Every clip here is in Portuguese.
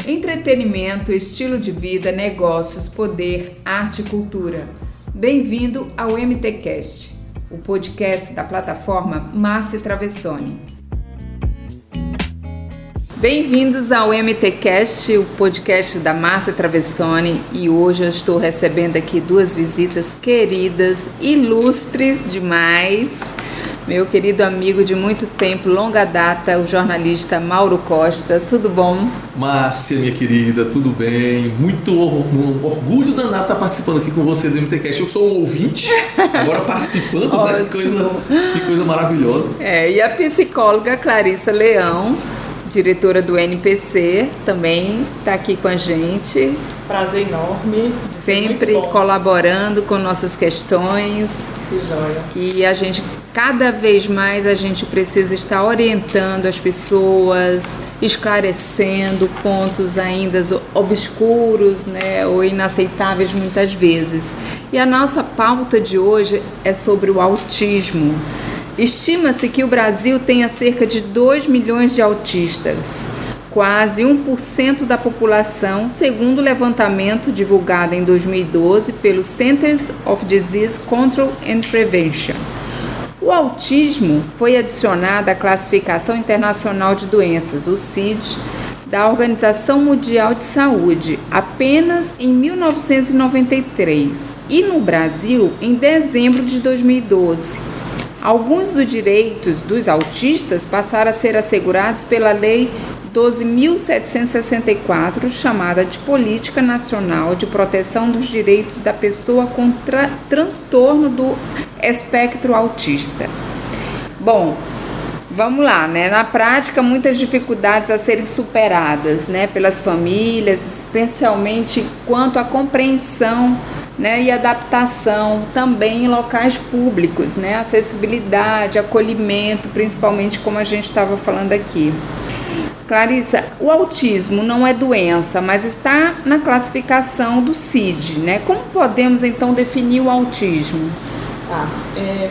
Entretenimento, estilo de vida, negócios, poder, arte e cultura. Bem-vindo ao MTcast, o podcast da plataforma Márcia Travessoni. Bem-vindos ao MTcast, o podcast da Márcia Travessoni, e hoje eu estou recebendo aqui duas visitas queridas, ilustres demais. Meu querido amigo de muito tempo, longa data, o jornalista Mauro Costa. Tudo bom? Márcia, minha querida, tudo bem? Muito um orgulho danado estar participando aqui com você do MTcast. Eu sou um ouvinte, agora participando, né? Que coisa maravilhosa. E a psicóloga Clarissa Leão, diretora do NPC, também está aqui com a gente. Prazer enorme. Sempre colaborando com nossas questões. Que joia. E a gente, cada vez mais, a gente precisa estar orientando as pessoas, esclarecendo pontos ainda obscuros, né, ou inaceitáveis muitas vezes. E a nossa pauta de hoje é sobre o autismo. Estima-se que o Brasil tenha cerca de 2 milhões de autistas, quase 1% da população, segundo o levantamento divulgado em 2012 pelo Centers of Disease Control and Prevention. O autismo foi adicionado à Classificação Internacional de Doenças, o CID, da Organização Mundial de Saúde, apenas em 1993 e no Brasil em dezembro de 2012. Alguns dos direitos dos autistas passaram a ser assegurados pela Lei 12.764, chamada de Política Nacional de Proteção dos Direitos da Pessoa com Transtorno do Espectro Autista. Bom, vamos lá, né? Na prática, muitas dificuldades a serem superadas, né, pelas famílias, especialmente quanto à compreensão, né, e adaptação também em locais públicos, né, acessibilidade, acolhimento, principalmente como a gente estava falando aqui. Clarissa, o autismo não é doença, mas está na classificação do CID, né? Como podemos então definir o autismo?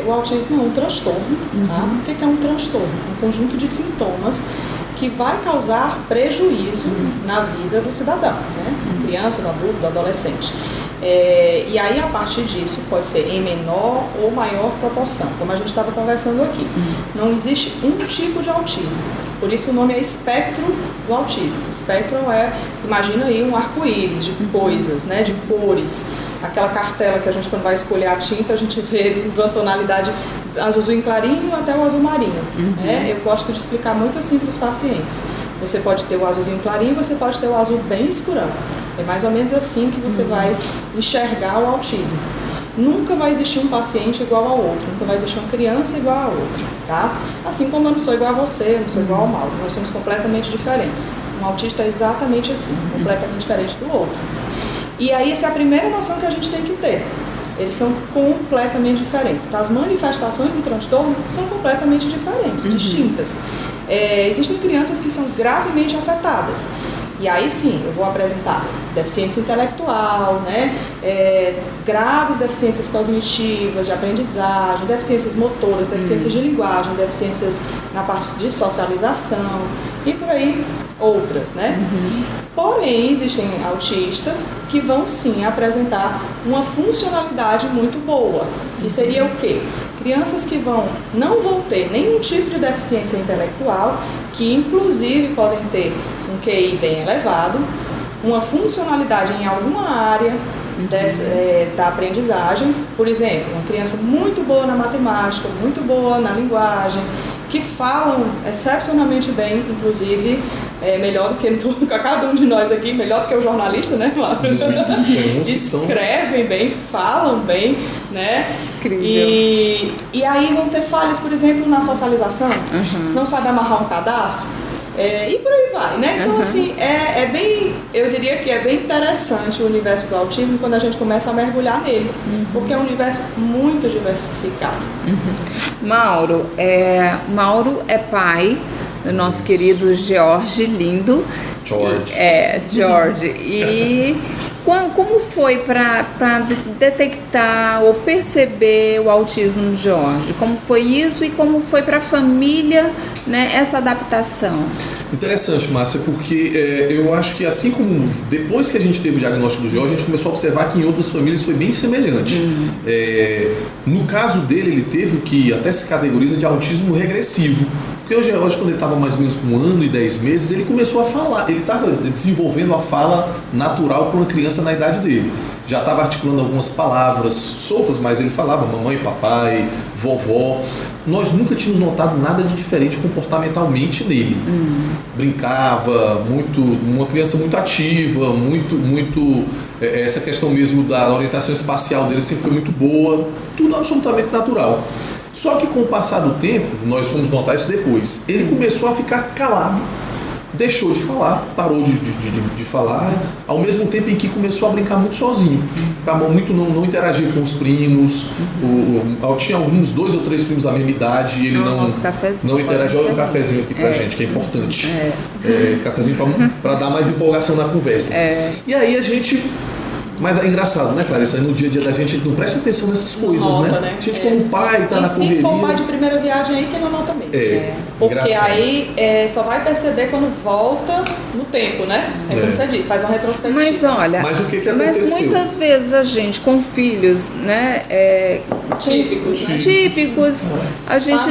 O autismo é um transtorno. Tá? O que é um transtorno? Um conjunto de sintomas que vai causar prejuízo na vida do cidadão, né? Da criança, do adulto, do adolescente. E aí, a partir disso, pode ser em menor ou maior proporção, como a gente estava conversando aqui. Não existe um tipo de autismo, por isso o nome é espectro do autismo. Espectro imagina aí um arco-íris de coisas, né, de cores. Aquela cartela que a gente, quando vai escolher a tinta, a gente vê de uma tonalidade azulzinho clarinho até o azul marinho. Né? Eu gosto de explicar muito assim para os pacientes. Você pode ter o azulzinho clarinho, você pode ter o azul bem escurão. É mais ou menos assim que você vai enxergar o autismo. Nunca vai existir um paciente igual ao outro, nunca vai existir uma criança igual a outra, tá? Assim como eu não sou igual a você, eu não sou igual ao Mauro, nós somos completamente diferentes. Um autista é exatamente assim, completamente diferente do outro. E aí essa é a primeira noção que a gente tem que ter. Eles são completamente diferentes. As manifestações do transtorno são completamente diferentes, distintas. Existem crianças que são gravemente afetadas. E aí sim, eu vou apresentar deficiência intelectual, né? Graves deficiências cognitivas, de aprendizagem, deficiências motoras, deficiências de linguagem, deficiências na parte de socialização e por aí outras, né? Porém, existem autistas que vão sim apresentar uma funcionalidade muito boa, que seria o quê? Crianças que não vão ter nenhum tipo de deficiência intelectual, que inclusive podem ter um QI bem elevado, uma funcionalidade em alguma área da aprendizagem, por exemplo, uma criança muito boa na matemática, muito boa na linguagem, que falam excepcionalmente bem, inclusive melhor do que cada um de nós aqui, melhor do que o jornalista, né, Mauro? Escrevem bem, falam bem, né? Incrível. E aí vão ter falhas, por exemplo, na socialização, não sabe amarrar um cadastro, e por aí vai, né? Então, assim, eu diria que é bem interessante o universo do autismo quando a gente começa a mergulhar nele, porque é um universo muito diversificado. Mauro é pai do nosso querido Jorge lindo, George. E como foi para detectar ou perceber o autismo no George? Como foi isso e como foi para a família, né, essa adaptação? Interessante, Márcia, porque eu acho que assim como depois que a gente teve o diagnóstico do George, a gente começou a observar que em outras famílias foi bem semelhante. No caso dele, ele teve o que até se categoriza de autismo regressivo. Porque o George, quando ele estava mais ou menos com 1 ano e 10 meses, ele começou a falar. Ele estava desenvolvendo a fala natural para uma criança na idade dele. Já estava articulando algumas palavras soltas, mas ele falava mamãe, papai, vovó. Nós nunca tínhamos notado nada de diferente comportamentalmente nele. Brincava muito, uma criança muito ativa, essa questão mesmo da orientação espacial dele sempre foi muito boa, tudo absolutamente natural. Só que com o passar do tempo, nós fomos notar isso depois, ele começou a ficar calado, deixou de falar, parou de falar, ao mesmo tempo em que começou a brincar muito sozinho. Acabou muito não interagir com os primos, tinha alguns 2 ou 3 primos da mesma idade e ele não interagiu. Olha o cafezinho aqui pra gente, que é importante. Cafezinho para dar mais empolgação na conversa. E aí a gente... Mas é engraçado, né, Clarissa? No dia a dia da gente não presta atenção nessas coisas, né? A gente como pai tá na correria. E se for pai de primeira viagem aí que não nota mesmo. Porque engraçado. Aí só vai perceber quando volta no tempo, né? Como você disse, faz uma retrospectiva. Mas olha, o que aconteceu? Mas muitas vezes a gente com filhos, né, típicos, a gente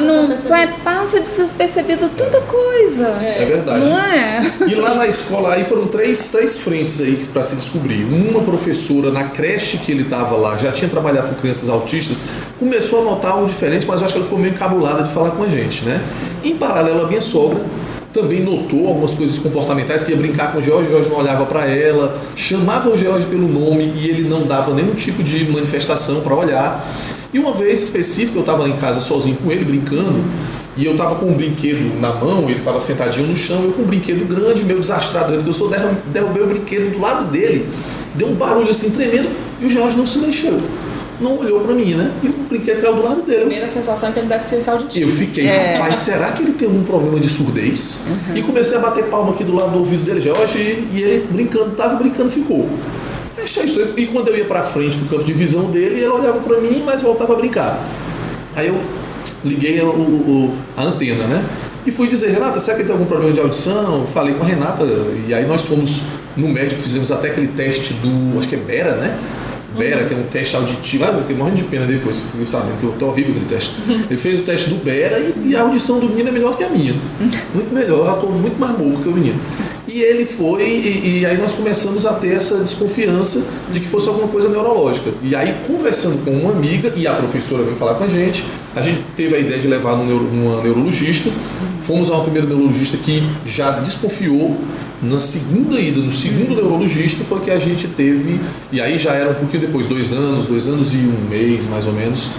passa despercebido tanta coisa. É verdade. Não é? E lá na escola, aí foram três frentes aí para se descobrir. Uma professora na creche que ele estava lá, já tinha trabalhado com crianças autistas, começou a notar algo diferente, mas eu acho que ela ficou meio encabulada de falar com a gente, né? Em paralelo, a minha sogra também notou algumas coisas comportamentais, que ia brincar com o George não olhava para ela, chamava o George pelo nome e ele não dava nenhum tipo de manifestação para olhar. E uma vez específica, eu estava em casa sozinho com ele, brincando, e eu estava com um brinquedo na mão, ele estava sentadinho no chão, eu com um brinquedo grande, meio desastrado, eu derrubei o brinquedo do lado dele, deu um barulho assim tremendo, e o George não se mexeu. Não olhou pra mim, né? E o brinquedo caiu do lado dele. A primeira sensação é que ele deve ser auditivo. Eu fiquei, rapaz, será que ele tem algum problema de surdez? E comecei a bater palma aqui do lado do ouvido dele, George, e ele tava brincando, ficou. E quando eu ia pra frente pro campo de visão dele, ele olhava pra mim, mas voltava a brincar. Aí eu liguei a antena, né? E fui dizer, Renata, será que ele tem algum problema de audição? Falei com a Renata, e aí nós fomos no médico, fizemos até aquele teste acho que é Bera, né? Bera, que é um teste auditivo. Eu fiquei morrendo de pena depois, fiquei sabendo que eu tô horrível aquele teste. Ele fez o teste do Bera e a audição do menino é melhor que a minha. Muito melhor, eu tô muito mais louco que o menino. E ele foi, e aí nós começamos a ter essa desconfiança de que fosse alguma coisa neurológica. E aí, conversando com uma amiga, e a professora veio falar com a gente teve a ideia de levar numa neurologista. Fomos a uma primeira neurologista que já desconfiou. Na segunda ida, no segundo neurologista, foi que a gente teve, e aí já era um pouquinho depois, 2 anos e 1 mês, mais ou menos.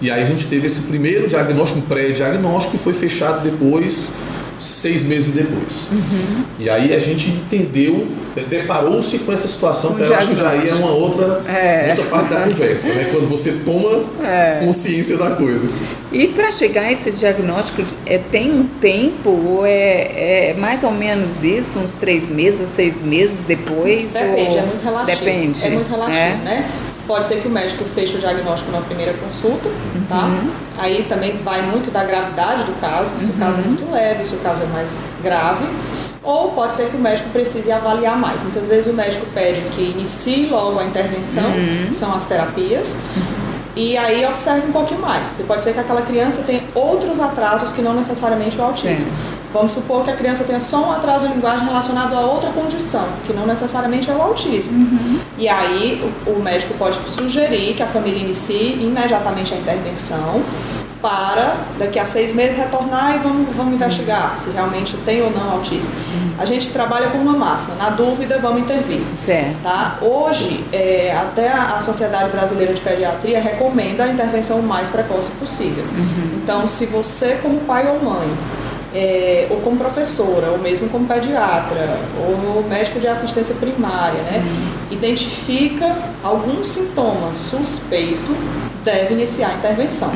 E aí a gente teve esse primeiro diagnóstico, um pré-diagnóstico, que foi fechado depois, 6 meses depois. E aí a gente entendeu, deparou-se com essa situação, que eu acho que já aí é uma outra parte da conversa, né? Quando você toma consciência da coisa. E para chegar a esse diagnóstico, tem um tempo, ou é mais ou menos isso, uns 3 meses ou 6 meses depois? Depende, é muito relativo. Depende. É muito relativo, né? Pode ser que o médico feche o diagnóstico na primeira consulta, tá? Aí também vai muito da gravidade do caso, se o caso é muito leve, se o caso é mais grave. Ou pode ser que o médico precise avaliar mais. Muitas vezes o médico pede que inicie logo a intervenção, que são as terapias, e aí observe um pouquinho mais, porque pode ser que aquela criança tenha outros atrasos que não necessariamente o autismo. Sim. Vamos supor que a criança tenha só um atraso de linguagem relacionado a outra condição, que não necessariamente é o autismo. E aí o médico pode sugerir que a família inicie imediatamente a intervenção para daqui a 6 meses retornar e vamos investigar se realmente tem ou não autismo. A gente trabalha com uma máxima, na dúvida vamos intervir. Certo. Tá? Hoje, até a Sociedade Brasileira de Pediatria recomenda a intervenção o mais precoce possível. Então, se você como pai ou mãe, ou como professora, ou mesmo como pediatra, ou médico de assistência primária, né, identifica algum sintoma suspeito, deve iniciar a intervenção,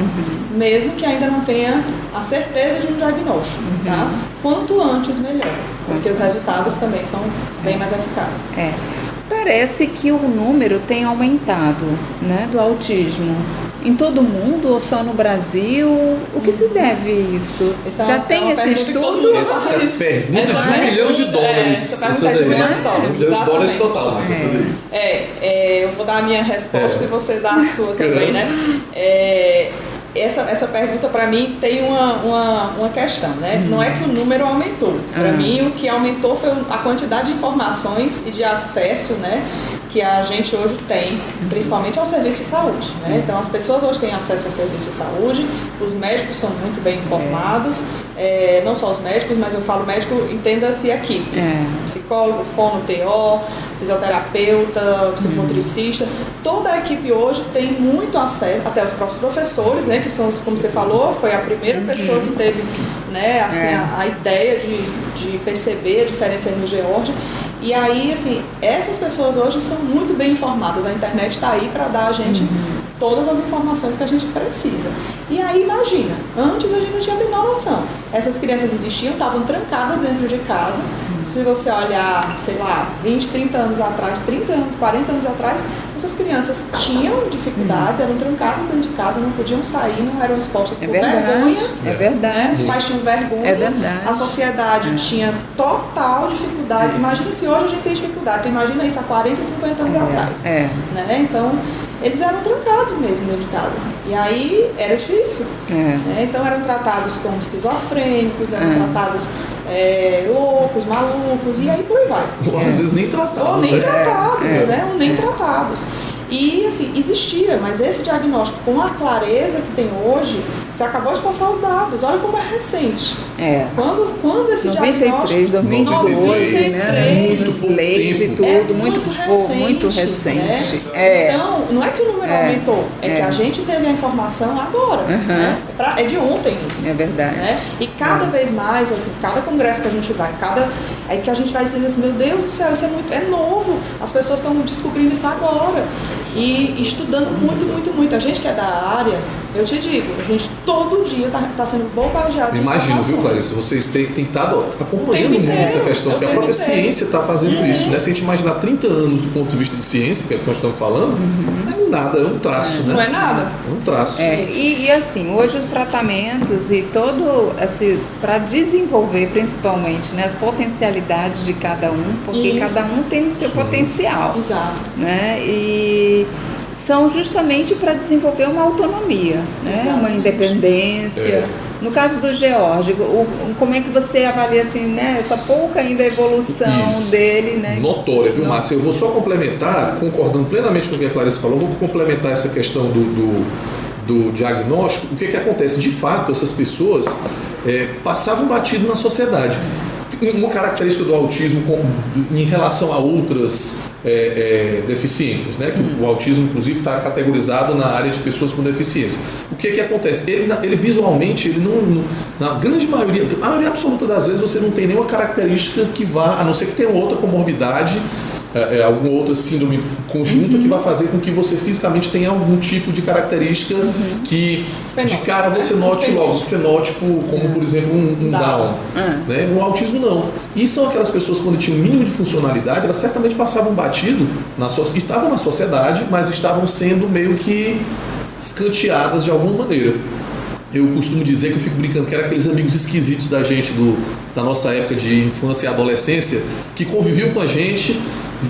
mesmo que ainda não tenha a certeza de um diagnóstico, tá? Quanto antes, melhor, porque os resultados também são bem mais eficazes. Parece que o número tem aumentado, né, do autismo. Em todo mundo ou só no Brasil? O que se deve isso? Já tem esse estudo? Essa pergunta de $1 milhão. Essa pergunta é de $1 milhão, $1 milhão total. Eu vou dar a minha resposta e você dá a sua também, né? Essa pergunta, para mim, tem uma questão, né? Não é que o número aumentou. Para mim, o que aumentou foi a quantidade de informações e de acesso, né, que a gente hoje tem, principalmente ao serviço de saúde, né? Então, as pessoas hoje têm acesso ao serviço de saúde, os médicos são muito bem informados, não só os médicos, mas eu falo médico, entenda-se aqui, psicólogo, fono, TO, fisioterapeuta, psicomotricista, toda a equipe hoje tem muito acesso, até os próprios professores, né, que são, como você falou, foi a primeira pessoa que teve, né, assim, a ideia de perceber a diferença no George. E aí, assim, essas pessoas hoje são muito bem informadas. A internet está aí para dar a gente todas as informações que a gente precisa. E aí, imagina, antes a gente não tinha a menor noção. Essas crianças existiam, estavam trancadas dentro de casa. Se você olhar, sei lá, 20, 30 anos atrás, 30 anos, 40 anos atrás, essas crianças tinham dificuldades, eram trancadas dentro de casa, não podiam sair, não eram expostas por vergonha. É verdade. Né? Os pais tinham vergonha. É verdade. A sociedade tinha total dificuldade. Imagina se hoje a gente tem dificuldade. Então, imagina isso há 40, 50 anos atrás. Né? Então, eles eram trancados mesmo dentro de casa. E aí era difícil. Né? Então eram tratados como esquizofrênicos, eram tratados loucos, malucos, e aí por aí vai. Às vezes nem tratados. Ou nem tratados, né? Ou nem tratados. E assim, existia, mas esse diagnóstico com a clareza que tem hoje, você acabou de passar os dados, olha como é recente. Quando esse 93, diagnóstico... 2002, né? Muito leis e tudo, muito recente. Então, não é que o número aumentou, é que a gente teve a informação agora. Né? É de ontem isso. É verdade. Né? E cada vez mais, assim, cada congresso que a gente vai, é que a gente vai dizendo assim, meu Deus do céu, isso é novo, as pessoas estão descobrindo isso agora. E estudando muito. A gente que é da área, eu te digo, a gente todo dia está sendo bombardeado de informações. Imagino, viu, Clarice? Vocês têm estado acompanhando muito essa questão, porque a própria ciência está fazendo isso, né? Se a gente imaginar 30 anos do ponto de vista de ciência, que é o que nós estamos falando, não é nada, é um traço, né? Não é nada. É um traço. E assim, hoje os tratamentos e todo, assim, para desenvolver principalmente, né, as potencialidades de cada um, porque cada um tem o seu potencial. Exato. Né? E são justamente para desenvolver uma autonomia, né? Uma independência. No caso do George, como é que você avalia assim, né, essa pouca ainda evolução dele? Né? Notória, viu, Márcia? Eu vou só complementar, concordando plenamente com o que a Clarice falou, vou complementar essa questão do diagnóstico. O que acontece? De fato, essas pessoas passavam batido na sociedade. Uma característica do autismo em relação a outras deficiências, né? Que o autismo, inclusive, está categorizado na área de pessoas com deficiência. O que acontece? Ele visualmente, ele não, na grande maioria, a maioria absoluta das vezes, você não tem nenhuma característica que vá, a não ser que tenha outra comorbidade, alguma outra síndrome conjunta que vai fazer com que você fisicamente tenha algum tipo de característica que fenótipo, de cara você note logo, o fenótipo, como por exemplo um Down. Né? No autismo não. E são aquelas pessoas que quando tinham um mínimo de funcionalidade, elas certamente passavam batido, estavam na sociedade, mas estavam sendo meio que escanteadas de alguma maneira. Eu costumo dizer que eu fico brincando que eram aqueles amigos esquisitos da gente da nossa época de infância e adolescência, que conviviam com a gente,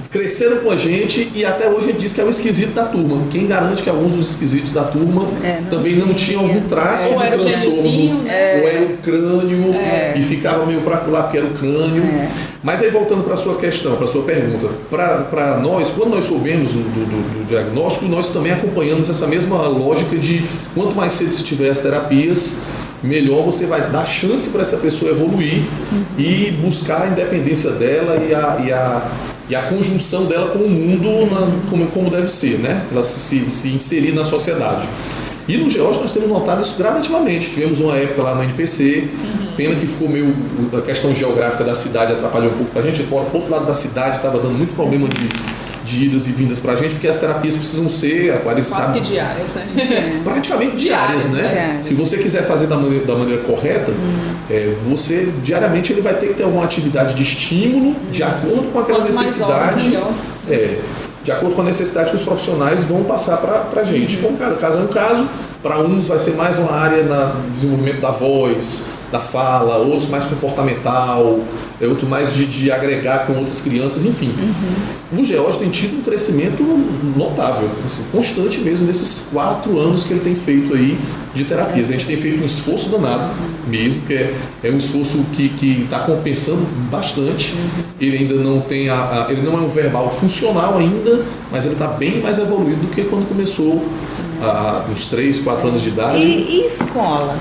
cresceram com a gente e até hoje a gente diz que é o esquisito da turma. Quem garante que alguns dos esquisitos da turma também não tinham algum traço de transtorno, ou era o crânio e ficava meio para lá porque era o crânio. Mas aí voltando para a sua questão, para a sua pergunta, para nós, quando nós soubemos do diagnóstico, nós também acompanhamos essa mesma lógica de quanto mais cedo se tiver as terapias, melhor você vai dar chance para essa pessoa evoluir e buscar a independência dela e a conjunção dela com o mundo como deve ser, né? Ela se inserir na sociedade. E no George nós temos notado isso gradativamente. Tivemos uma época lá no NPC, pena que ficou meio... A questão geográfica da cidade atrapalhou um pouco para a gente. O outro lado da cidade estava dando muito problema de idas e vindas pra gente, porque as terapias precisam ser, a Clarice Quase sabe, que diárias, né? praticamente diárias, né? Diárias. Se você quiser fazer da maneira correta, você diariamente ele vai ter que ter alguma atividade de estímulo de acordo com aquela Quanto mais horas, necessidade. melhor. De acordo com a necessidade que os profissionais vão passar para a gente. Com cada caso é um caso, para uns vai ser mais uma área no desenvolvimento da voz, da fala, outros mais comportamental, outro mais de agregar com outras crianças, enfim. O George tem tido um crescimento notável, assim, constante mesmo, nesses 4 anos que ele tem feito aí de terapias. A gente tem feito um esforço danado mesmo, que é um esforço que está compensando bastante. Ele ainda não tem ele não é um verbal funcional ainda, mas ele está bem mais evoluído do que quando começou há uns 3, 4 anos de idade. E escola?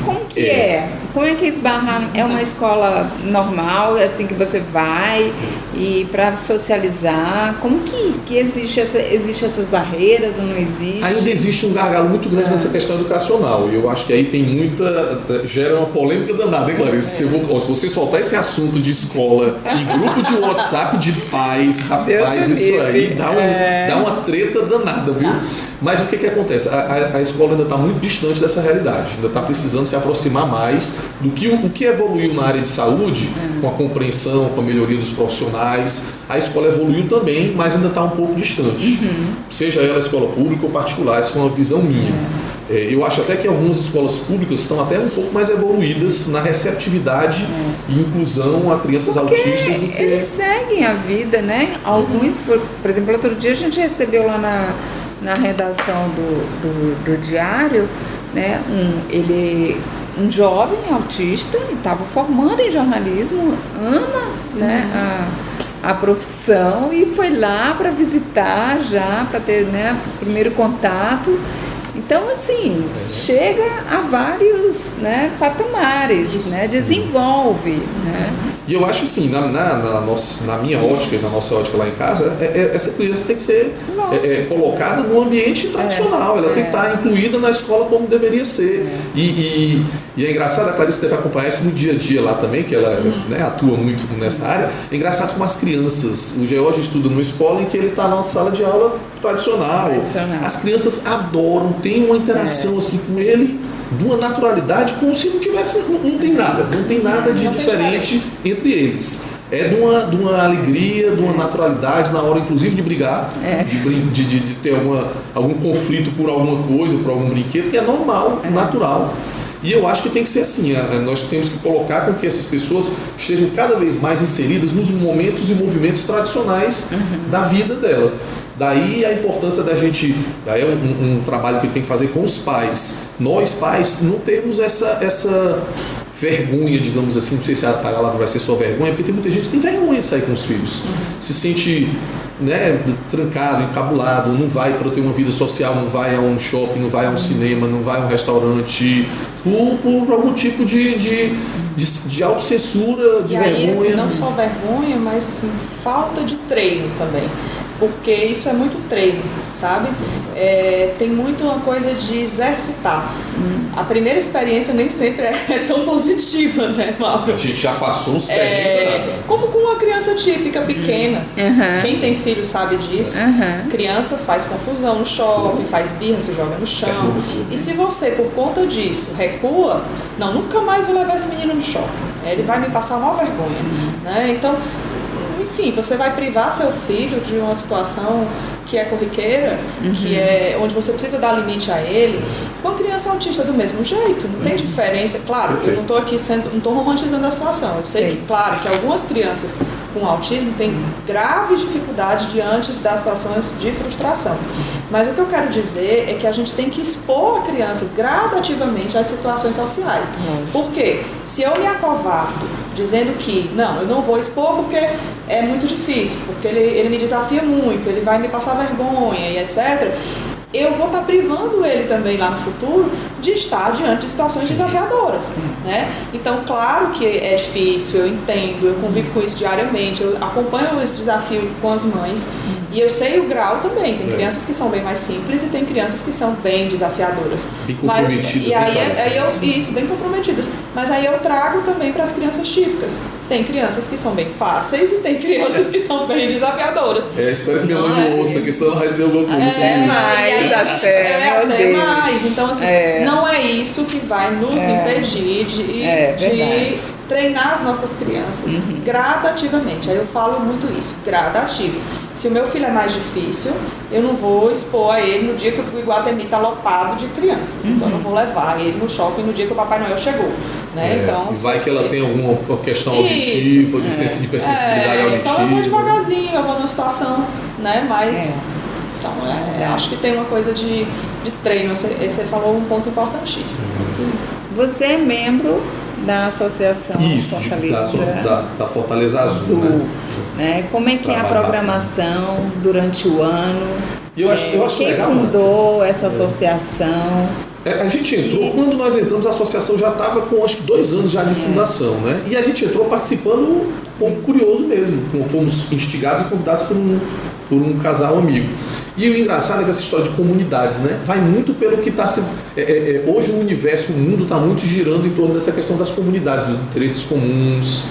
Como que é? Como é que esbarrar? É uma escola normal, assim que você vai e para socializar? Como que existe essas barreiras ou não existe? Ainda existe um gargalo muito grande nessa questão educacional. E eu acho que aí tem gera uma polêmica danada, hein, Clarice? Se você soltar esse assunto de escola em grupo de WhatsApp de pais, rapaz, isso aí dá uma treta danada, viu? Mas o que acontece? A escola ainda está muito distante dessa realidade, ainda está precisando se aproximar mais do que o que evoluiu na área de saúde, com a compreensão, com a melhoria dos profissionais. A escola evoluiu também, mas ainda está um pouco distante. Seja ela escola pública ou particular, essa é uma visão minha. Eu acho até que algumas escolas públicas estão até um pouco mais evoluídas na receptividade e inclusão a crianças autistas do que... Eles seguem a vida, né? Alguns, por exemplo, outro dia a gente recebeu lá na redação do diário, né, um jovem autista e estava formando em jornalismo, ama, né, a profissão, e foi lá para visitar já, para ter, né, o primeiro contato. Então, assim, chega a vários, né, patamares, né, desenvolve, né. E eu acho assim, na minha ótica e na nossa ótica lá em casa, essa criança tem que ser colocada no ambiente tradicional, ela tem que estar incluída na escola como deveria ser. E é engraçado, a Clarice deve acompanhar isso no dia a dia lá também, que ela né, atua muito nessa área. É engraçado como as crianças, o George estuda numa escola em que ele está na sala de aula tradicional. As crianças adoram, tem uma interação assim com ele, de uma naturalidade, como se não tivesse, não tem nada de diferente entre eles. É de uma alegria, de uma naturalidade na hora, inclusive, de brigar, de ter algum conflito por alguma coisa, por algum brinquedo, que é normal, natural. E eu acho que tem que ser assim, nós temos que colocar com que essas pessoas estejam cada vez mais inseridas nos momentos e movimentos tradicionais da vida dela. Daí a importância da gente, daí é um trabalho que tem que fazer com os pais. Nós pais não temos essa vergonha, digamos assim, não sei se a palavra vai ser só vergonha, porque tem muita gente que tem vergonha de sair com os filhos. Se sente, né, trancado, encabulado, não vai para ter uma vida social, não vai a um shopping, não vai a um cinema, não vai a um restaurante, por algum tipo de autocensura, de vergonha. E aí, assim, não só vergonha, mas assim, falta de treino também. Porque isso é muito treino, sabe? Tem muito uma coisa de exercitar. A primeira experiência nem sempre é tão positiva, né, Mauro? A gente já passou uns perrengues. Como com uma criança típica, pequena. Quem tem filho sabe disso. Criança faz confusão no shopping, faz birra, se joga no chão. E se você, por conta disso, recua, nunca mais vou levar esse menino no shopping. Ele vai me passar uma vergonha. Né? Então, enfim, você vai privar seu filho de uma situação que é corriqueira, que é onde você precisa dar limite a ele. Com a criança autista do mesmo jeito, não tem diferença. Claro, eu não estou aqui não estou romantizando a situação. Eu sei que, claro, que algumas crianças com autismo têm graves dificuldades diante das situações de frustração. Mas o que eu quero dizer é que a gente tem que expor a criança gradativamente às situações sociais. Por quê? Se eu me acovardo dizendo que, eu não vou expor porque é muito difícil, porque ele me desafia muito, ele vai me passar vergonha e etc., eu vou estar privando ele também lá no futuro de estar diante de situações desafiadoras, né? Então, claro que é difícil, eu entendo, eu convivo com isso diariamente, eu acompanho esse desafio com as mães e eu sei o grau também. Tem crianças que são bem mais simples e tem crianças que são bem desafiadoras. Bem comprometidas. E aí isso, bem comprometidas. Mas aí eu trago também para as crianças típicas. Tem crianças que são bem fáceis e tem crianças que são bem desafiadoras. Espero que minha mãe não ouça, que senão vai dizer alguma coisa sobre mais, até mais. Então, assim, não é isso que vai nos impedir de treinar as nossas crianças gradativamente. Aí eu falo muito isso, gradativo. Se o meu filho é mais difícil, eu não vou expor a ele no dia que o Iguatemi está lotado de crianças. Então eu não vou levar ele no shopping no dia que o Papai Noel chegou. Né? Então, e vai que ela tem alguma questão auditiva, de sensibilidade auditiva. Então eu vou devagarzinho, eu vou numa situação, né? Mas então, acho que tem uma coisa de treino. Você falou um ponto importantíssimo. Você é membro da Associação Fortaleza da Fortaleza Azul, né? Como é que é a programação durante o ano? Eu acho quem legal, fundou essa associação? A gente entrou, quando nós entramos, a associação já estava com acho que 2 anos já de fundação, né? E a gente entrou participando um pouco curioso mesmo. Fomos instigados e convidados por um casal amigo. E o engraçado é que essa história de comunidades, né? Vai muito pelo que está sendo. Hoje o universo, o mundo está muito girando em torno dessa questão das comunidades, dos interesses comuns.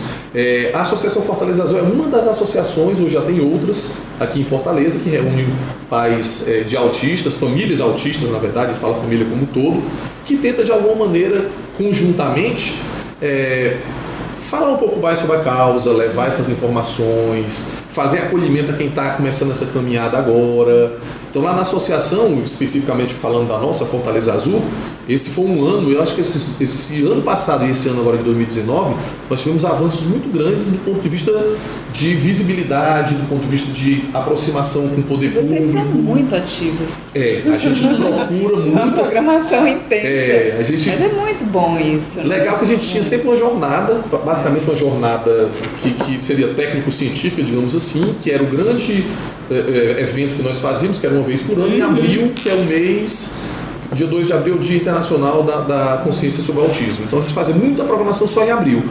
A Associação Fortaleza Azul é uma das associações, hoje já tem outras aqui em Fortaleza, que reúne pais de autistas, famílias autistas, na verdade, a gente fala família como um todo, que tenta de alguma maneira, conjuntamente, falar um pouco mais sobre a causa, levar essas informações, fazer acolhimento a quem está começando essa caminhada agora. Então lá na associação, especificamente falando da nossa Fortaleza Azul, esse foi um ano, eu acho que esse ano passado e esse ano agora de 2019, nós tivemos avanços muito grandes do ponto de vista de visibilidade, do ponto de vista de aproximação com o poder público. Vocês são muito ativos. A gente procura muitas... Uma programação intensa. Mas é muito bom isso. Legal que a gente tinha sempre uma jornada, basicamente uma jornada que seria técnico-científica, digamos assim, que era o grande evento que nós fazíamos, que era uma vez por ano, em abril, que é o mês... Dia 2 de abril, Dia Internacional da Consciência sobre o Autismo. Então a gente fazia muita programação só em abril.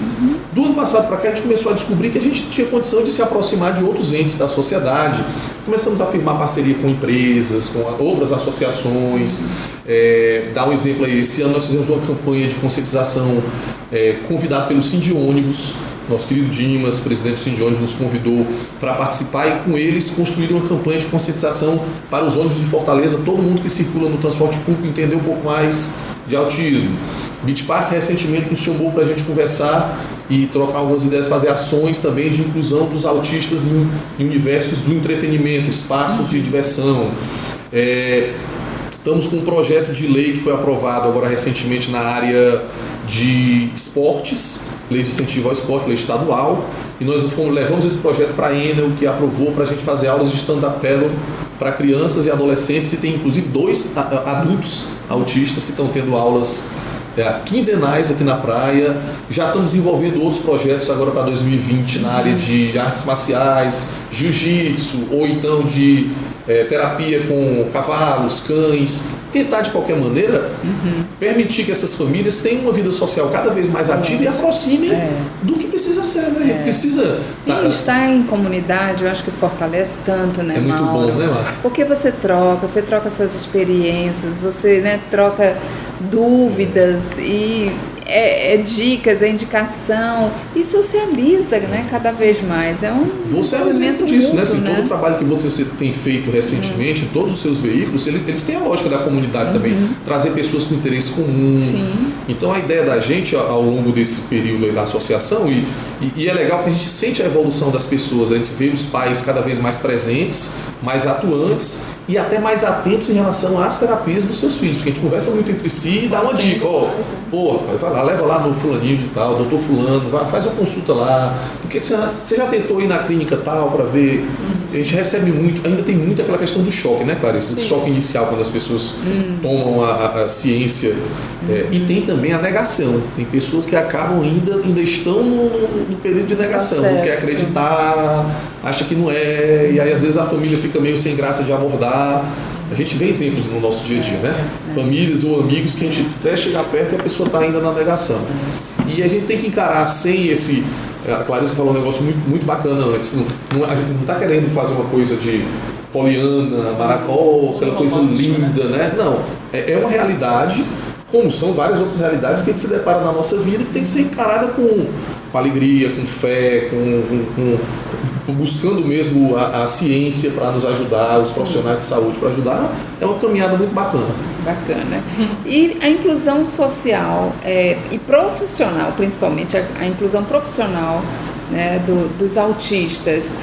Do ano passado para cá, a gente começou a descobrir que a gente tinha condição de se aproximar de outros entes da sociedade. Começamos a firmar parceria com empresas, com outras associações. Dar um exemplo aí, esse ano nós fizemos uma campanha de conscientização convidado pelo Sindiônibus. Nosso querido Dimas, presidente do Sindiônibus, nos convidou para participar e com eles construir uma campanha de conscientização para os ônibus de Fortaleza, todo mundo que circula no transporte público entender um pouco mais de autismo. Beach Park recentemente nos chamou para a gente conversar e trocar algumas ideias, fazer ações também de inclusão dos autistas em universos do entretenimento, espaços de diversão. Estamos com um projeto de lei que foi aprovado agora recentemente na área de esportes, lei de incentivo ao esporte, lei estadual, e nós levamos esse projeto para a Enel, que aprovou para a gente fazer aulas de stand-up paddle para crianças e adolescentes, e tem inclusive 2 adultos autistas que estão tendo aulas quinzenais aqui na praia. Já estamos desenvolvendo outros projetos agora para 2020 na área de artes marciais, jiu-jitsu, ou então de terapia com cavalos, cães, tentar de qualquer maneira permitir que essas famílias tenham uma vida social cada vez mais ativa e aproxime do que precisa ser, né? A gente precisa... E estar em comunidade, eu acho que fortalece tanto, né, É muito Mauro? bom, né, Márcia? Porque você troca suas experiências, você, né, troca dúvidas e dicas, indicação e socializa, né, cada vez mais. É um Você é um exemplo disso, né? Assim, todo o trabalho que você tem feito recentemente em todos os seus veículos, eles têm a lógica da comunidade também, trazer pessoas com interesse comum. Sim. Então a ideia da gente ao longo desse período aí da associação, e é legal que a gente sente a evolução das pessoas, a gente vê os pais cada vez mais presentes, mais atuantes e até mais atentos em relação às terapias dos seus filhos, porque a gente conversa muito entre si e dá uma dica, vai lá, leva lá no fulaninho de tal, doutor fulano, faz uma consulta lá, porque você já tentou ir na clínica tal para ver. A gente recebe muito, ainda tem muito aquela questão do choque, né, Clarice? O choque inicial quando as pessoas tomam a ciência. E tem também a negação. Tem pessoas que acabam ainda estão no período de negação, não quer acreditar, acha que não é, e aí às vezes a família fica meio sem graça de abordar. A gente vê exemplos no nosso dia a dia, né? Famílias ou amigos que a gente até chegar perto e a pessoa está ainda na negação. E a gente tem que encarar sem esse... A Clarissa falou um negócio muito bacana antes. A gente não está querendo fazer uma coisa de poliana, maravilhosa, aquela coisa linda, né? Não. É uma realidade, como são várias outras realidades que a gente se depara na nossa vida, que tem que ser encarada com alegria, com fé, buscando mesmo a ciência para nos ajudar, os profissionais de saúde para ajudar. É uma caminhada muito bacana. Bacana. E a inclusão social e profissional, principalmente a inclusão profissional, né, dos autistas,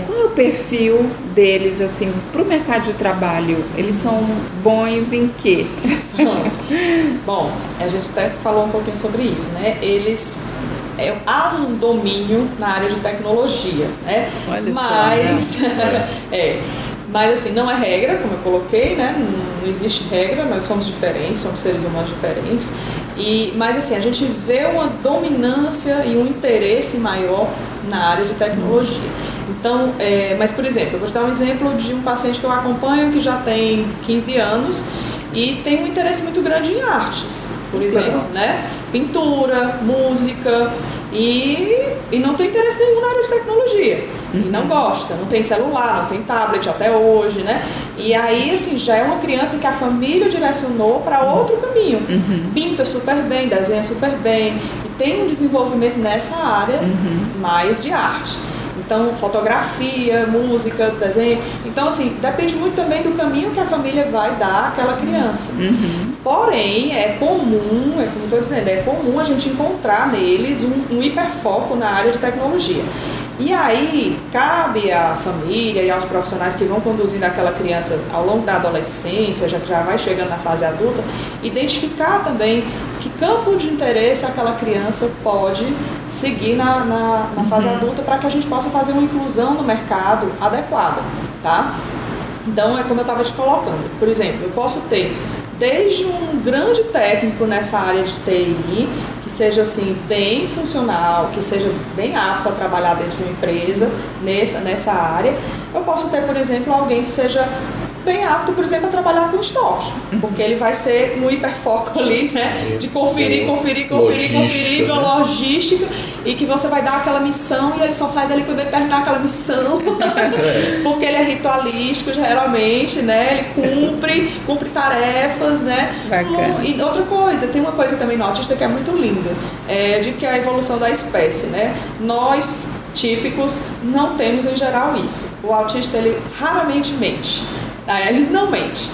qual é o perfil deles assim, para o mercado de trabalho? Eles são bons em quê? Bom, a gente até falou um pouquinho sobre isso, né? Há um domínio na área de tecnologia, né? Olha mas, só, né? Mas assim, não é regra, como eu coloquei, né? Não existe regra, nós somos diferentes, somos seres humanos diferentes. Mas assim, a gente vê uma dominância e um interesse maior na área de tecnologia. Então, mas por exemplo, eu vou te dar um exemplo de um paciente que eu acompanho que já tem 15 anos e tem um interesse muito grande em artes, por exemplo, né? Pintura, música e não tem interesse nenhum na área de tecnologia. E não gosta, não tem celular, não tem tablet até hoje, né? E aí, assim, já é uma criança que a família direcionou para outro caminho. Pinta super bem, desenha super bem e tem um desenvolvimento nessa área mais de arte. Então, fotografia, música, desenho. Então, assim, depende muito também do caminho que a família vai dar àquela criança. Porém, é comum, como eu estou dizendo, é comum a gente encontrar neles um hiperfoco na área de tecnologia. E aí, cabe à família e aos profissionais que vão conduzindo aquela criança ao longo da adolescência, já vai chegando na fase adulta, identificar também que campo de interesse aquela criança pode seguir na fase adulta para que a gente possa fazer uma inclusão no mercado adequada, tá? Então, é como eu estava te colocando. Por exemplo, eu posso ter desde um grande técnico nessa área de TI, que seja assim, bem funcional, que seja bem apto a trabalhar dentro de uma empresa nessa área. Eu posso ter, por exemplo, alguém que seja bem apto, por exemplo, a trabalhar com estoque, porque ele vai ser um hiperfoco ali, né, de conferir, de uma logística, e que você vai dar aquela missão e ele só sai dali quando ele terminar aquela missão, porque ele é ritualístico, geralmente, né, ele cumpre tarefas, né. E outra coisa, tem uma coisa também no autista que é muito linda, de que é a evolução da espécie, né. Nós, típicos, não temos em geral isso. O autista, ele raramente mente. Ele não mente,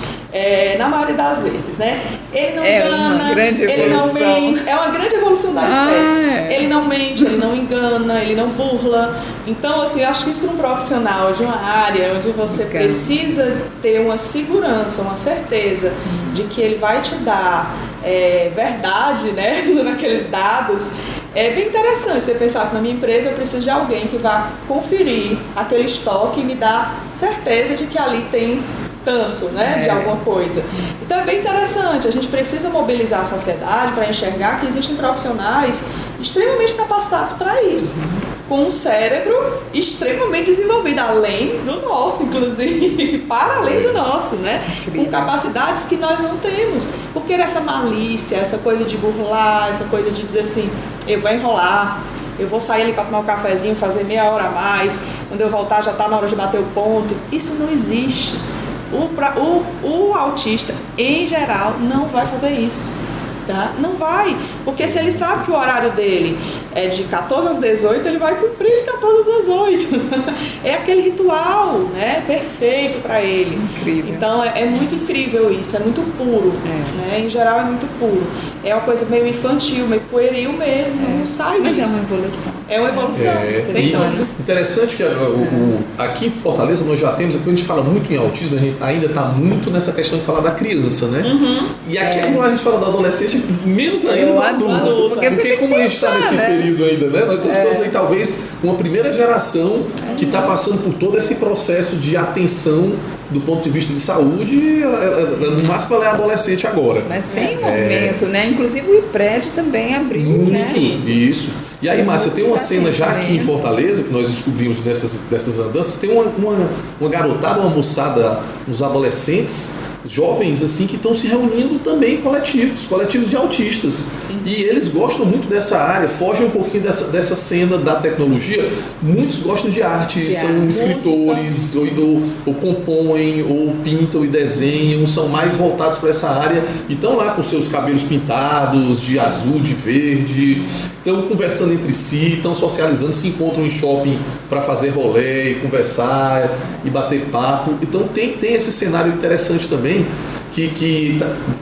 na maioria das vezes, né? Ele não engana, ele não mente, é uma grande evolução da espécie. Ele não mente, ele não engana, ele não burla. Então, assim, eu acho que isso para um profissional de uma área onde você precisa ter uma segurança, uma certeza de que ele vai te dar verdade, né, naqueles dados. É bem interessante você pensar que na minha empresa eu preciso de alguém que vá conferir aquele estoque e me dar certeza de que ali tem tanto, né, de alguma coisa. Então é bem interessante, a gente precisa mobilizar a sociedade para enxergar que existem profissionais extremamente capacitados para isso, com um cérebro extremamente desenvolvido, além do nosso, inclusive, para além do nosso, né? Com capacidades que nós não temos. Porque essa malícia, essa coisa de burlar, essa coisa de dizer assim, eu vou enrolar, eu vou sair ali para tomar um cafezinho, fazer meia hora a mais, quando eu voltar já está na hora de bater o ponto. Isso não existe. O autista, em geral, não vai fazer isso. Tá? Não vai, porque se ele sabe que o horário dele é de 14 às 18, ele vai cumprir de 14 às 18. É aquele ritual, né, perfeito para ele. Incrível. Então é muito incrível isso, é muito puro, né? Em geral é muito puro. É uma coisa meio infantil, meio pueril mesmo, não sai disso. Mas é uma evolução. É uma evolução. Interessante que aqui em Fortaleza nós já temos, quando a gente fala muito em autismo, a gente ainda está muito nessa questão de falar da criança, né? E aqui quando a gente fala do adolescente, menos ainda do adulto. Porque como a gente está nesse período ainda, né? Nós estamos aí talvez uma primeira geração que está passando por todo esse processo de atenção do ponto de vista de saúde. No máximo ela é adolescente agora. Mas tem um momento, né? Inclusive o IPRED também abriu, né? Isso. E aí, Márcia, tem uma cena já aqui em Fortaleza, que nós descobrimos dessas andanças, tem uma garotada, uma moçada, uns adolescentes, jovens assim, que estão se reunindo também em coletivos de autistas. E eles gostam muito dessa área, fogem um pouquinho dessa cena da tecnologia. Muitos gostam de arte, são escritores, ou compõem, ou pintam e desenham, são mais voltados para essa área e estão lá com seus cabelos pintados, de azul, de verde, estão conversando entre si, estão socializando, se encontram em shopping para fazer rolê, conversar e bater papo. Então tem esse cenário interessante também, que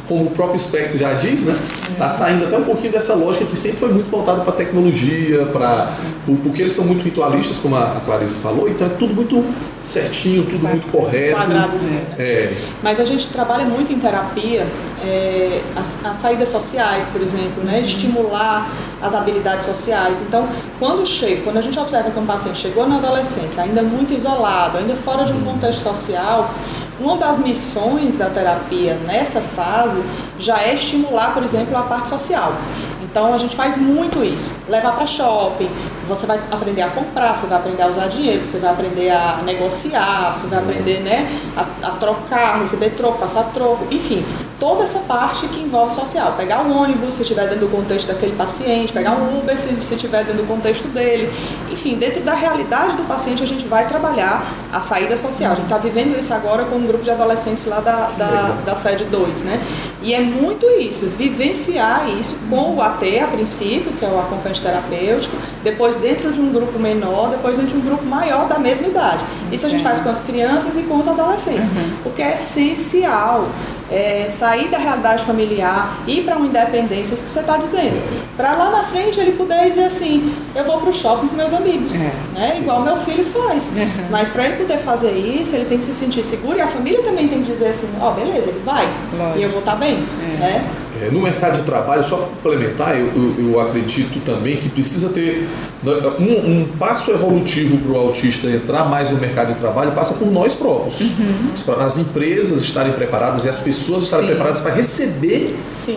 como o próprio Spectro já diz, né, está saindo até um pouquinho dessa lógica que sempre foi muito voltada para a tecnologia, porque eles são muito ritualistas, como a Clarice falou, então é tudo muito certinho, tudo muito correto. Quadrados, Mas a gente trabalha muito em terapia as saídas sociais, por exemplo, né, estimular as habilidades sociais. Então, quando a gente observa que um paciente chegou na adolescência, ainda muito isolado, ainda fora de um contexto social, uma das missões da terapia nessa fase já é estimular, por exemplo, a parte social. Então a gente faz muito isso, levar para shopping, você vai aprender a comprar, você vai aprender a usar dinheiro, você vai aprender a negociar, você vai aprender, né, a trocar, receber troco, passar troco, enfim, toda essa parte que envolve social. Pegar um ônibus se estiver dentro do contexto daquele paciente, pegar um Uber se estiver dentro do contexto dele, enfim, dentro da realidade do paciente a gente vai trabalhar a saída social. A gente está vivendo isso agora com um grupo de adolescentes lá da sede 2, né? E é muito isso, vivenciar isso com o AT a princípio, que é o acompanhante terapêutico, depois dentro de um grupo menor, depois dentro de um grupo maior da mesma idade. Isso a gente faz com as crianças e com os adolescentes, porque é essencial sair da realidade familiar, ir para uma independência, isso que você está dizendo, para lá na frente ele poder dizer assim, eu vou para o shopping com meus amigos, né? Igual meu filho faz, mas para ele poder fazer isso, ele tem que se sentir seguro e a família também tem que dizer assim, beleza, ele vai, e eu vou estar bem, né? No mercado de trabalho, só para complementar, eu acredito também que precisa ter um passo evolutivo para o autista entrar mais no mercado de trabalho, passa por nós próprios. As empresas estarem preparadas e as pessoas estarem preparadas para receber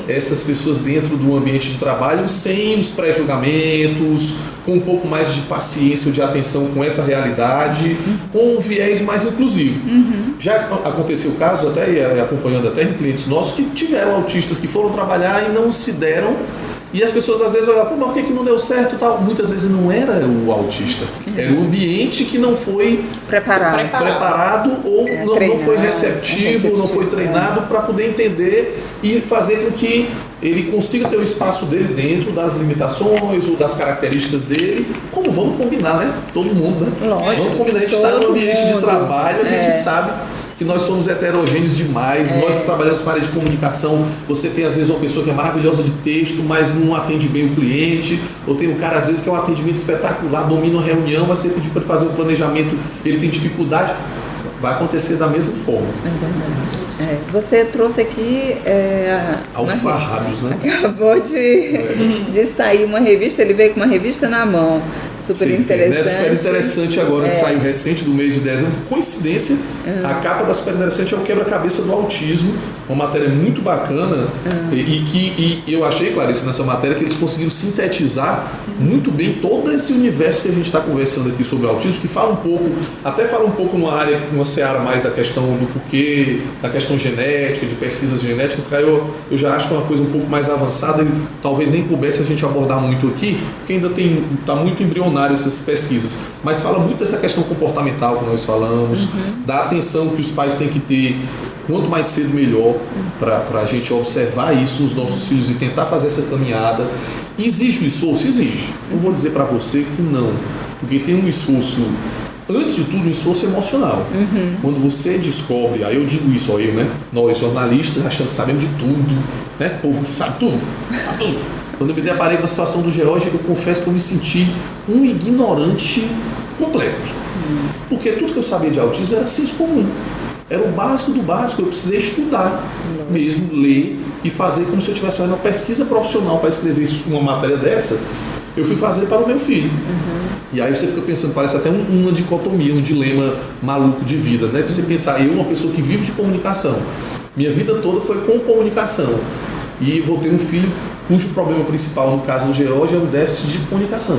essas pessoas dentro do ambiente de trabalho sem os pré-julgamentos, com um pouco mais de paciência ou de atenção com essa realidade, com um viés mais inclusivo. Já aconteceu casos, até acompanhando até em clientes nossos, que tiveram autistas que foram trabalhar e não se deram, e as pessoas às vezes olham, mas por que não deu certo? Tal? Muitas vezes não era o autista, era o ambiente que não foi preparado ou não foi receptivo, não foi treinado para poder entender e fazer com que ele consiga ter o espaço dele dentro das limitações ou das características dele. Como vamos combinar, né? Todo mundo, né? Lógico, vamos combinar, a gente está no ambiente de trabalho, a gente sabe que nós somos heterogêneos demais. Nós que trabalhamos na área de comunicação, você tem às vezes uma pessoa que é maravilhosa de texto, mas não atende bem o cliente, ou tem um cara às vezes que é um atendimento espetacular, domina uma reunião, mas você pedir para ele fazer um planejamento, ele tem dificuldade. Vai acontecer da mesma forma. Você trouxe aqui Alfarrábios, né? Acabou de sair uma revista, ele veio com uma revista na mão. Super interessante. É super interessante agora, que saiu recente do mês de dezembro. Coincidência, a capa da Super Interessante é o quebra-cabeça do autismo, uma matéria muito bacana e eu achei, Clarice, nessa matéria que eles conseguiram sintetizar muito bem todo esse universo que a gente está conversando aqui sobre o autismo, que fala um pouco numa área, numa seara mais da questão do porquê, da questão genética, de pesquisas genéticas, que eu já acho que é uma coisa um pouco mais avançada e talvez nem coubesse a gente abordar muito aqui, porque ainda está muito embrionário essas pesquisas, mas fala muito dessa questão comportamental que nós falamos, da atenção que os pais têm que ter, quanto mais cedo melhor, para a gente observar isso nos nossos filhos e tentar fazer essa caminhada. Exige o esforço? Exige. Não vou dizer para você que não, porque tem um esforço, antes de tudo, um esforço emocional. Quando você descobre, aí eu digo isso, né? Nós jornalistas achamos que sabemos de tudo, né? Povo que sabe tudo. Quando eu me deparei com a situação do George, eu confesso que eu me senti um ignorante completo. Porque tudo que eu sabia de autismo era senso comum. Era o básico do básico. Eu precisei estudar mesmo, ler e fazer como se eu estivesse fazendo uma pesquisa profissional para escrever uma matéria dessa. Eu fui fazer para o meu filho. E aí você fica pensando, parece até uma dicotomia, um dilema maluco de vida, né? Você pensar, eu, uma pessoa que vive de comunicação, minha vida toda foi com comunicação. E vou ter um filho cujo problema principal, no caso do George, é o déficit de comunicação.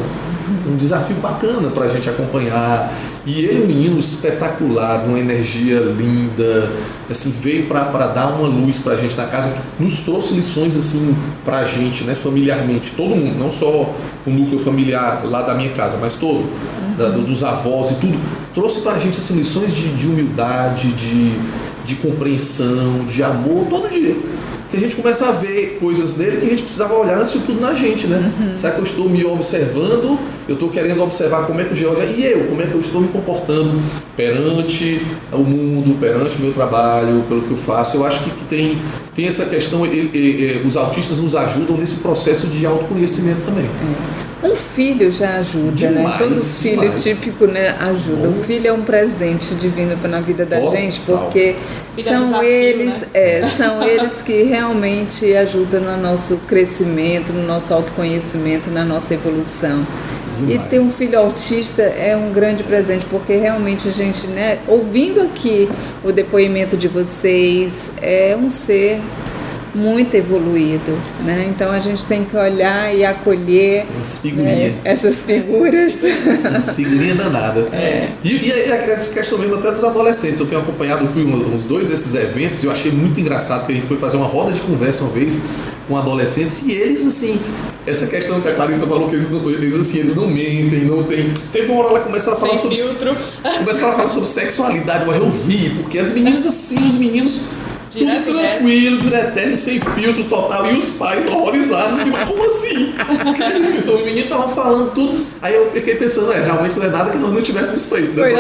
Um desafio bacana para a gente acompanhar. E ele é um menino espetacular, de uma energia linda, assim, veio para dar uma luz para a gente na casa, nos trouxe lições assim para a gente, né, familiarmente, todo mundo, não só o núcleo familiar lá da minha casa, mas todo, dos avós e tudo, trouxe para a gente assim, lições de humildade, de compreensão, de amor, todo dia. Que a gente começa a ver coisas dele que a gente precisava olhar antes de tudo na gente, né? Será que eu estou me observando? Eu estou querendo observar como é que o George é, e eu, como é que eu estou me comportando perante o mundo, perante o meu trabalho, pelo que eu faço. Eu acho que tem essa questão, os autistas nos ajudam nesse processo de autoconhecimento também. Um filho já ajuda, demais, né? Todos filhos típicos, né, ajudam. O filho é um presente divino na vida da gente, porque são eles, são eles que realmente ajudam no nosso crescimento, no nosso autoconhecimento, na nossa evolução. Demais. E ter um filho autista é um grande presente, porque realmente a gente, né, ouvindo aqui o depoimento de vocês, é um ser muito evoluído, né? Então a gente tem que olhar e acolher essas figuras. Umas figurinhas danadas. E a questão mesmo até dos adolescentes. Eu tenho acompanhado, fui uns 2 desses eventos e eu achei muito engraçado que a gente foi fazer uma roda de conversa uma vez com adolescentes e eles, assim, essa questão que a Clarissa falou que eles não mentem, não tem. Teve uma hora ela começaram a falar sobre filtro. Começaram a falar sobre sexualidade, mas eu ri, porque as meninas assim, os meninos tudo tranquilo, direto, sem filtro total, e os pais horrorizados, assim, mas como assim? O menino tava falando tudo, aí eu fiquei pensando, realmente não é nada que nós não tivéssemos feito. Pois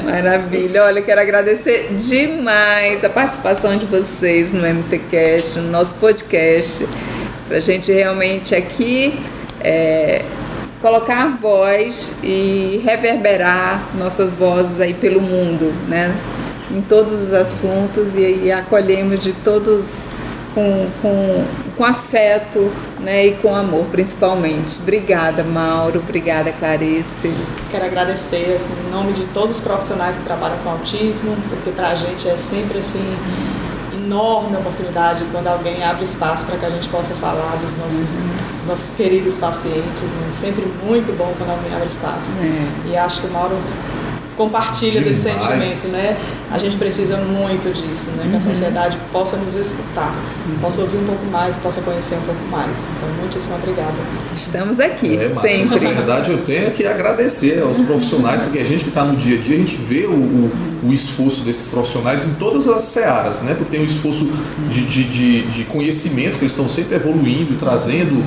Maravilha, olha, quero agradecer demais a participação de vocês no MTCast, no nosso podcast, pra gente realmente aqui colocar voz e reverberar nossas vozes aí pelo mundo, né? Em todos os assuntos e acolhemos de todos com afeto, né, e com amor principalmente. Obrigada, Mauro, obrigada, Clarice. Quero agradecer assim, em nome de todos os profissionais que trabalham com autismo, porque para a gente é sempre assim enorme oportunidade quando alguém abre espaço para que a gente possa falar dos nossos queridos pacientes, né? Sempre muito bom quando alguém abre espaço. E acho que o Mauro compartilha desse sentimento, né? A gente precisa muito disso, né? Que a sociedade possa nos escutar, possa ouvir um pouco mais, possa conhecer um pouco mais. Então, muitíssimo obrigada. Estamos aqui, sempre. Na verdade, eu tenho que agradecer aos profissionais, porque a gente que está no dia a dia, a gente vê o esforço desses profissionais em todas as searas, né? Porque tem um esforço de conhecimento, que eles estão sempre evoluindo, trazendo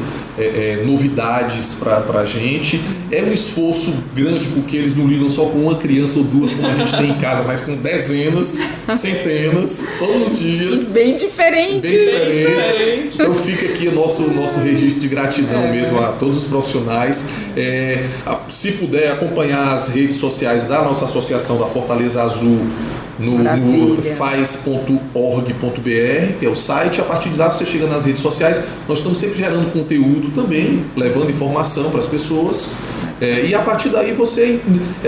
novidades para a gente. É um esforço grande, porque eles não lidam só com uma criança ou duas, como a gente tem em casa, mas com dezenas, centenas, todos os dias. Bem diferentes. Então fica aqui o nosso registro de gratidão mesmo a todos os profissionais. Se puder acompanhar as redes sociais da nossa associação da Fortaleza Azul no faz.org.br, que é o site. A partir de lá você chega nas redes sociais. Nós estamos sempre gerando conteúdo também, levando informação para as pessoas. E a partir daí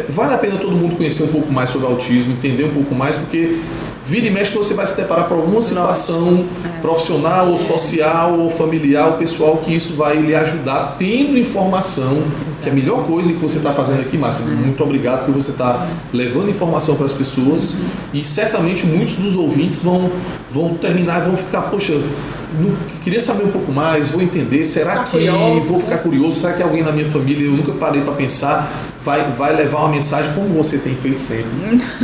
vale a pena todo mundo conhecer um pouco mais sobre autismo, entender um pouco mais, porque vira e mexe você vai se deparar com alguma situação profissional, ou social, ou familiar, ou pessoal, que isso vai lhe ajudar tendo informação, que é a melhor coisa que você está fazendo aqui, Márcia. Muito obrigado por você estar levando informação para as pessoas, e certamente muitos dos ouvintes vão terminar e vão ficar, poxa, queria saber um pouco mais, vou entender, será que vou ficar curioso, será que alguém na minha família, eu nunca parei para pensar, vai levar uma mensagem como você tem feito sempre.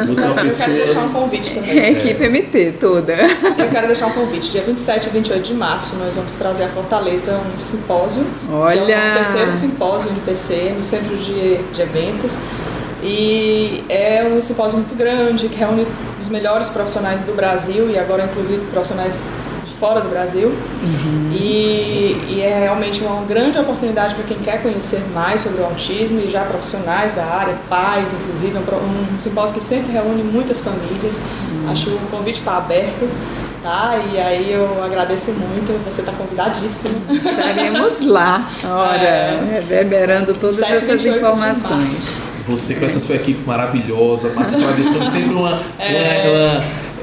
Você é uma pessoa... Eu quero deixar um convite também. A equipe MT toda. Eu quero deixar um convite. Dia 27 e 28 de março nós vamos trazer à Fortaleza um simpósio. Olha! Que é o nosso 3º simpósio no PC, no Centro de Eventos. E é um simpósio muito grande, que reúne os melhores profissionais do Brasil e agora inclusive profissionais fora do Brasil. E é realmente uma grande oportunidade para quem quer conhecer mais sobre o autismo, e já profissionais da área, pais inclusive, um simpósio que sempre reúne muitas famílias. Acho que o convite está aberto, tá? E aí eu agradeço muito, você está convidadíssimo. Estaremos lá, reverberando todas essas informações. Você com essa sua equipe maravilhosa, Márcia Travessone, sempre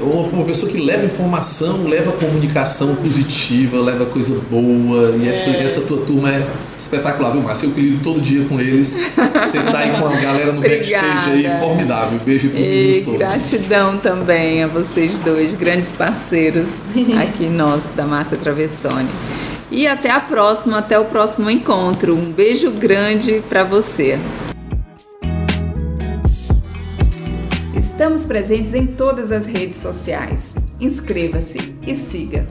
uma pessoa que leva informação, leva comunicação positiva, leva coisa boa. E essa tua turma é espetacular, viu, Márcia? Eu lido todo dia com eles. Você tá aí com a galera no backstage aí, formidável. Beijo pros meninos todos. Gratidão também a vocês dois, grandes parceiros aqui nossos da Márcia Travessone. E até o próximo encontro. Um beijo grande para você. Estamos presentes em todas as redes sociais. Inscreva-se e siga.